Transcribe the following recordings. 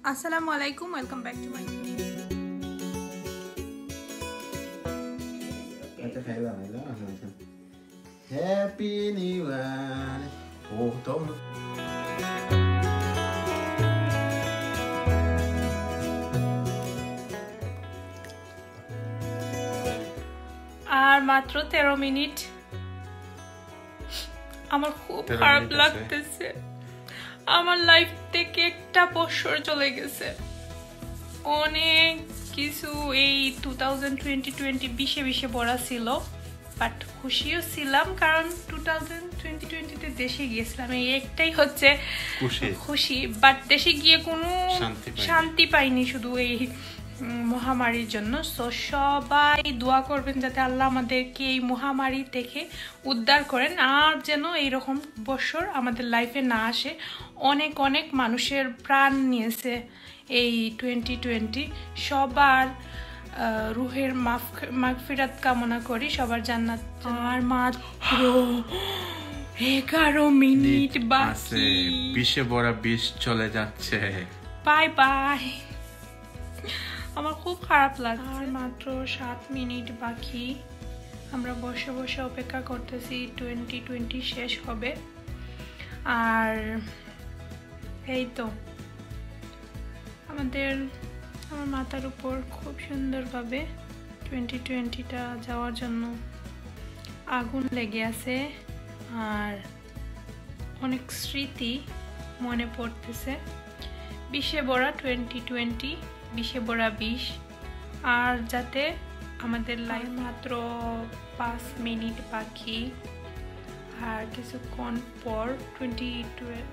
Assalamu alaikum, welcome back to my Happy New Year. Oh, Tom. আর মাত্র 13 minute আমার খুব খারাপ লাগতেছে আমার লাইফ থেকে একটা বছর চলে গেছে অনেক কিছু এই 2020 বিশে ভরা ছিল বাট খুশিও ছিলাম কারণ 2020 তে দেশে গিয়েছিলাম এই একটাই হচ্ছে খুশি বাট দেশে গিয়ে কোনো শান্তি পাইনি শুধু এই মহামারীর জন্য সো সবাই দোয়া করবেন যাতে আল্লাহ আমাদেরকে এই মহামারী থেকে উদ্ধার করেন আর যেন এইরকম বছর আমাদের লাইফে না আসে অনেক অনেক মানুষের প্রাণ নিয়েছে এই 2020 সবার রুহের মাগফিরাত কামনা করি সবার জান্নাত আর মাত্র 11 মিনিট বাকি 20 ভরা 20 চলে যাচ্ছে বাই বাই আমার খুব খারাপ লাগছে আর মাত্র 7 মিনিট বাকি আমরা বসে বসে অপেক্ষা করতেছি 2020 শেষ হবে আর এই তো আমার মাথার উপর খুব সুন্দরভাবে 2020টা যাওয়ার জন্য আগুন লেগে আছে আর অনেক স্মৃতি মনে পড়তেছে 20 ভরা 2020 20 ভরা 20 আর যাতে আমাদের লাইফ মাত্র 5 মিনিট বাকি আর কিছুক্ষণ পর 2020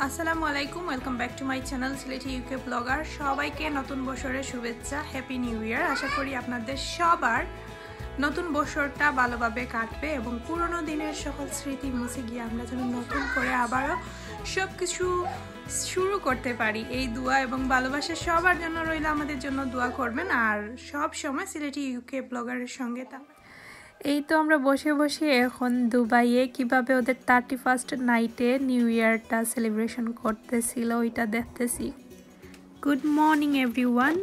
আসসালামু আলাইকুম welcome back to my channel Sylheti UK blogger সবাইকে নতুন বছরের শুভেচ্ছা হ্যাপি নিউ ইয়ার আশা করি আপনাদের সবার নতুন বছরটা ভালোভাবে কাটবে এবং পুরনো দিনের সকল স্মৃতি মুছে গিয়ে আমরা যেন নতুন করে আবারও সব কিছু শুরু করতে পারি এই দোয়া এবং ভালোবাসা সবার জন্য রইল আমাদের জন্য দোয়া করবেন আর সব সময় সিলেটি ইউকে ব্লগারের সঙ্গে এই তো আমরা বসে বসে এখন দুবাইয়ে কিভাবে ওদের 31st নাইটে নিউ ইয়ারটা সেলিব্রেশন করতেছিল ওইটা দেখতেছি গুড মর্নিং এভরিওয়ান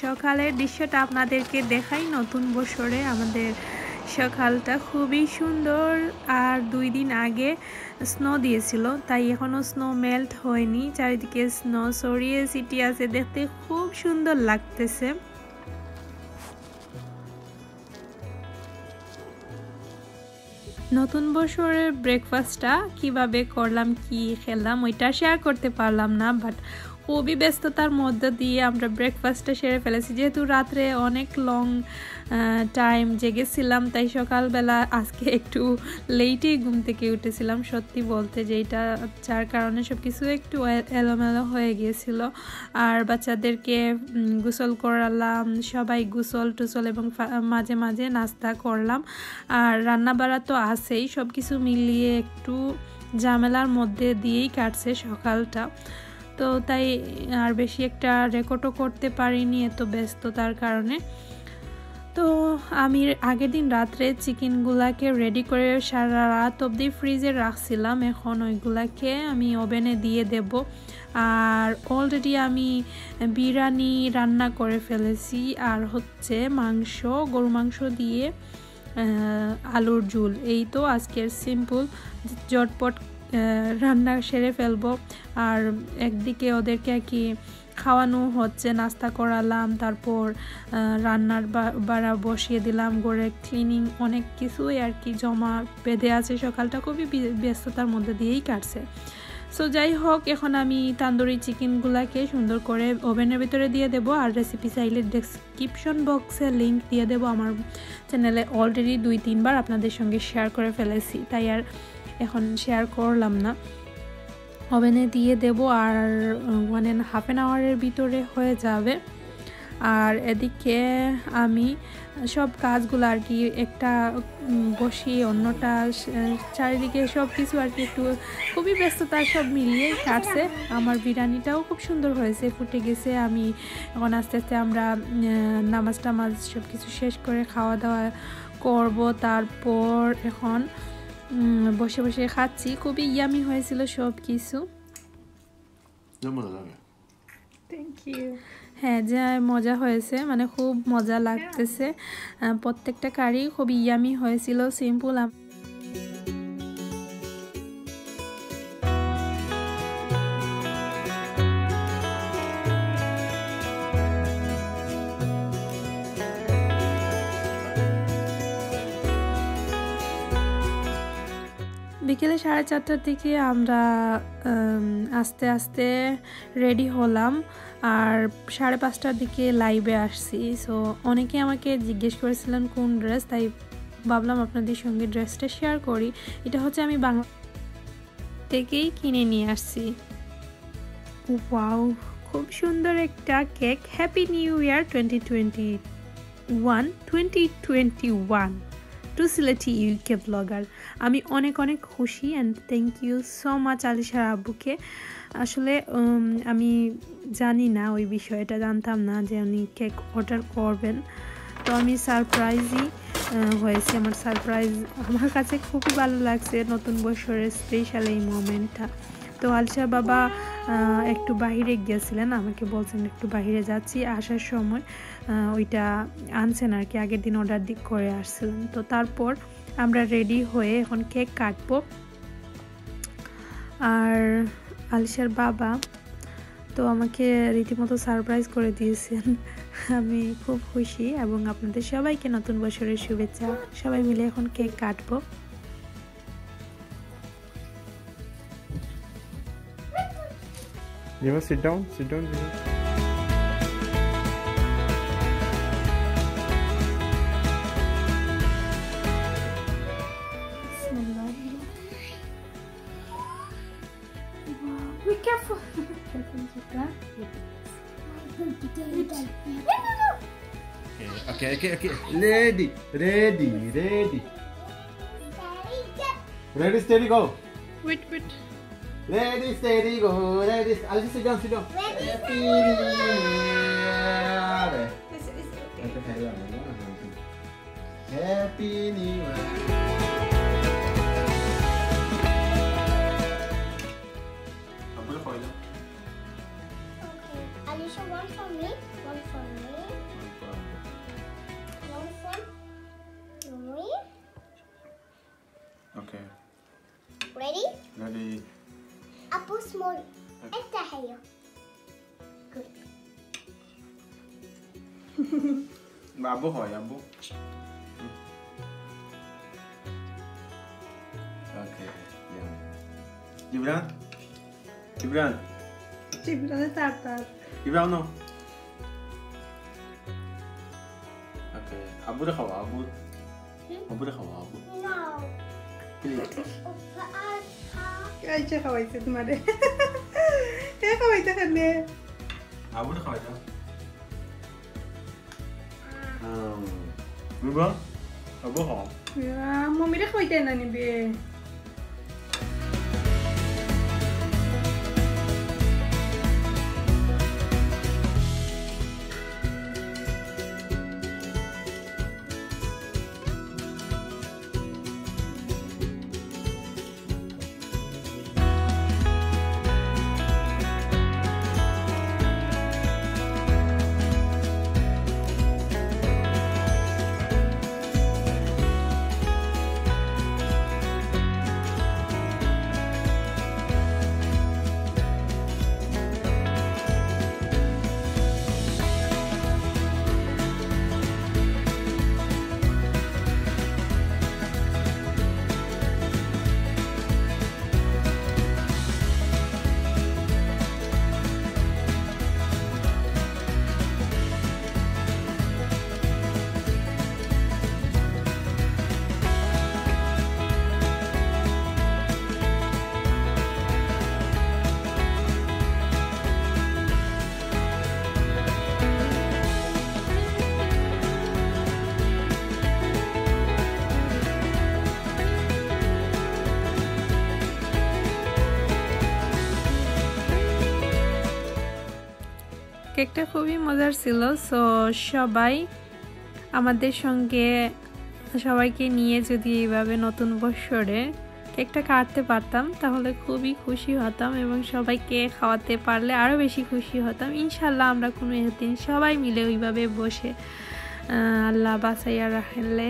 সকালের দৃশ্যটা আপনাদেরকে দেখাই নতুন বছরে আমাদের সকালটা খুবই সুন্দর আর 2 দিন আগে স্নো দিয়েছিল তাই এখনো স্নো মেল্ট হয়নি চারিদিকে স্নো ছড়িয়ে ছিটিয়ে আছে দেখতে খুব সুন্দর লাগতেছে নতুন বছরের ব্রেকফাস্টটা কিভাবে করলাম কি খেলাম ওইটা শেয়ার করতে পারলাম না বাট খুবই ব্যস্ততার মধ্যে দিয়ে আমরা ব্রেকফাস্টটা সেরে ফেলেছি যেহেতু রাত্রে অনেক লং টাইম জেগেছিলাম তাই সকালবেলা আজকে একটু লেটেই ঘুম থেকে উঠেছিলাম সত্যি বলতে যেটা যার কারণে সব কিছু একটু এলোমেলো হয়ে গিয়েছিল আর বাচ্চাদেরকে গোসল করালাম সবাই গোসল টুসল এবং মাঝে মাঝে নাস্তা করলাম আর রান্না বাড়া তো আছেই সব কিছু মিলিয়ে একটু ঝামেলার মধ্যে দিয়েই কাটছে সকালটা তো তাই আর বেশি একটা রেকর্ডও করতে পারিনি এত ব্যস্ততার কারণে তো আমি আগের দিন রাত্রে চিকেনগুলাকে রেডি করে সারা রাত অবধি ফ্রিজে রাখছিলাম এখন ওইগুলাকে আমি ওভেনে দিয়ে দেব আর অলরেডি আমি বিরিয়ানি রান্না করে ফেলেছি আর হচ্ছে মাংস গরু মাংস দিয়ে আলুর ঝোল এই তো আজকের সিম্পল ঝটপট রান্না সেরে ফেলবো আর একদিকে ওদেরকে আর কি খাওয়ানো হচ্ছে নাস্তা করালাম তারপর রান্নার বাড়া বসিয়ে দিলাম ঘরে ক্লিনিং অনেক কিছুই আর কি জমা বেঁধে আছে সকালটা খুবই ব্যস্ততার মধ্যে দিয়েই কাটছে সো যাই হোক এখন আমি তান্দুরি চিকেনগুলাকে সুন্দর করে ওভেনের ভিতরে দিয়ে দেব আর রেসিপি চাইলে ডেসক্রিপশন বক্সে লিংক দিয়ে দেব আমার চ্যানেলে অলরেডি 2-3 বার আপনাদের সঙ্গে শেয়ার করে ফেলেছি তাই আর এখন শেয়ার করলাম না ওভেনে দিয়ে দেব আর 1.5 আওয়ারের ভিতরে হয়ে যাবে আর এদিকে আমি সব কাজগুলো আর কি একটা বসি অন্যটা চারিদিকে সব কিছু আর কি একটু খুবই ব্যস্ততা সব মিলিয়ে কাটছে। আমার বিরিয়ানিটাও খুব সুন্দর হয়েছে, ফুটে গেছে। আমি এখন আস্তে আস্তে আমরা নামাজ টামাজ সব কিছু শেষ করে খাওয়া দাওয়া করব। তারপর এখন বসে বসে খাচ্ছি। খুবই ইয়ামি হয়েছিল সব কিছু। Thank you. হ্যাঁ, যা মজা হয়েছে, মানে খুব মজা লাগতেছে। প্রত্যেকটা কারি খুব ইয়ামি হয়েছিল। সিম্পল বিকেলে 4:30টার দিকে আমরা আস্তে আস্তে রেডি হলাম আর 5:30টার দিকে লাইভে আসছি। সো অনেকে আমাকে জিজ্ঞেস করেছিলেন কোন ড্রেস, তাই ভাবলাম আপনাদের সঙ্গে ড্রেসটা শেয়ার করি। এটা হচ্ছে আমি বাংলা থেকেই কিনে নিয়ে আসছি। ওয়াও, খুব সুন্দর একটা cake. Happy new year 2021 to Sylheti UK blogger. আমি অনেক অনেক খুশি and thank you so much আলিশার আব্বুকে। আসলে আমি জানি না, ওই বিষয়টা জানতাম না যে উনি কেক অর্ডার করবেন। তো আমি সারপ্রাইজই হয়েছে। আমার সারপ্রাইজ আমার কাছে খুবই ভালো লাগছে, নতুন বছরের স্পেশাল এই মোমেন্টটা। তো আলিশার বাবা একটু বাহিরে গিয়েছিলেন, আমাকে বলছেন একটু বাহিরে যাচ্ছি, আসার সময় ওইটা আনছেন আর কি, আগের দিন অর্ডার করে আসছিলেন। তো তারপর আমরা রেডি হয়ে এখন কেক কাটবো। আর আলিশার বাবা তো আমাকে রীতিমতো সারপ্রাইজ করে দিয়েছেন। আমি খুব খুশি এবং আপনাদের সবাইকে নতুন বছরের শুভেচ্ছা। সবাই মিলে এখন কেক কাটবো। You must sit down. Sit down. Be careful. Okay. Ready. Ready, steady, go. Wait. Ready, steady, go. Ready. I'll just sit down. Ready, Happy steady, New go. Year. It's okay. Happy New Year. Okay. Alicia, one for me. One for me. One for me. Okay. Ready? Ready. Apple small. التحية. Good. Abu hoy, Abu. Okay. Yeah. Gibran. Gibran no. Okay. Abu dah khawa, Abu. Abu dah khawa, Abu. No. Please. আইসা খাওয়াইছে তোমারে। খাওয়াইতে খানে Abu dah khawa dah. Gibran. Abu khawa. মম্মিরে খাওয়াইতে না নিবে। কেকটা খুবই মজার ছিল। সো সবাই আমাদের সঙ্গে সবাইকে নিয়ে যদি এইভাবে নতুন বছরে কেকটা কাটতে পারতাম তাহলে খুবই খুশি হতাম এবং সবাইকে খাওয়াতে পারলে আরও বেশি খুশি হতাম। ইনশাল্লাহ আমরা কোনো একদিন সবাই মিলে ওইভাবে বসে আল্লাহ বাঁচাইয়া রাখলে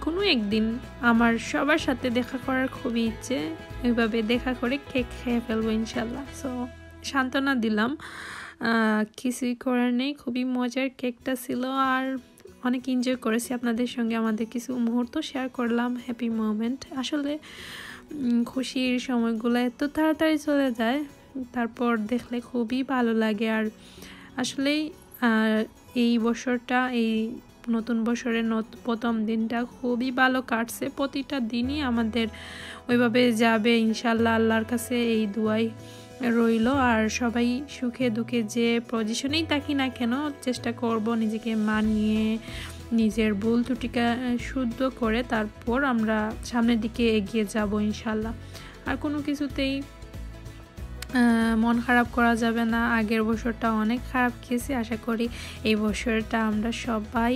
কোনো একদিন আমার সবার সাথে দেখা করার খুবই ইচ্ছে, ওইভাবে দেখা করে কেক খেয়ে ফেলবো ইনশাল্লাহ। সো সান্ত্বনা দিলাম, কিছুই করার নেই। খুবই মজার কেকটা ছিল আর অনেক এনজয় করেছি আপনাদের সঙ্গে। আমাদের কিছু মুহূর্ত শেয়ার করলাম, হ্যাপি মোমেন্ট। আসলে খুশির সময়গুলো এত তাড়াতাড়ি চলে যায়, তারপর দেখলে খুবই ভালো লাগে। আর আসলেই এই বছরটা, এই নতুন বছরের প্রথম দিনটা খুবই ভালো কাটছে। প্রতিটা দিনই আমাদের ওইভাবে যাবে ইনশাল্লাহ, আল্লাহর কাছে এই দুয়াই রইল। আর সবাই সুখে দুঃখে যে পজিশনেই থাকি না কেন চেষ্টা করব নিজেকে মানিয়ে নিজের ভুল ত্রুটিকে শুদ্ধ করে তারপর আমরা সামনের দিকে এগিয়ে যাব ইনশাল্লাহ। আর কোনো কিছুতেই মন খারাপ করা যাবে না। আগের বছরটা অনেক খারাপ গিয়েছে, আশা করি এই বছরটা আমরা সবাই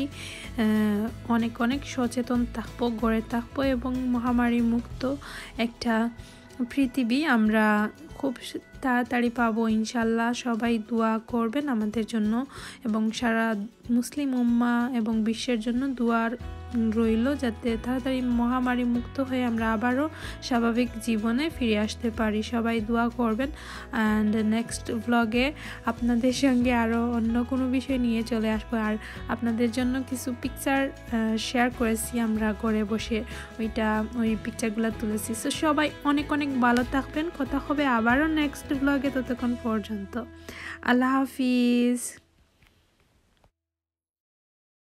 অনেক অনেক সচেতন থাকবো, গড়ে থাকবো এবং মহামারী মুক্ত একটা পৃথিবী আমরা খুব তাড়াতাড়ি পাবো ইনশাল্লাহ। সবাই দোয়া করবেন আমাদের জন্য এবং সারা মুসলিম উম্মাহ এবং বিশ্বের জন্য দোয়ার রইল, যাতে তাড়াতাড়ি মহামারী মুক্ত হয়ে আমরা আবারও স্বাভাবিক জীবনে ফিরে আসতে পারি। সবাই দোয়া করবেন। অ্যান্ড নেক্সট ব্লগে আপনাদের সঙ্গে আরও অন্য কোনো বিষয় নিয়ে চলে আসবো। আর আপনাদের জন্য কিছু পিকচার শেয়ার করেছি আমরা ঘরে বসে, ওই পিকচারগুলো তুলেছি। সো সবাই অনেক অনেক ভালো থাকবেন। কথা হবে আবারও নেক্সট ব্লগে, ততক্ষণ পর্যন্ত আল্লাহ হাফিজ।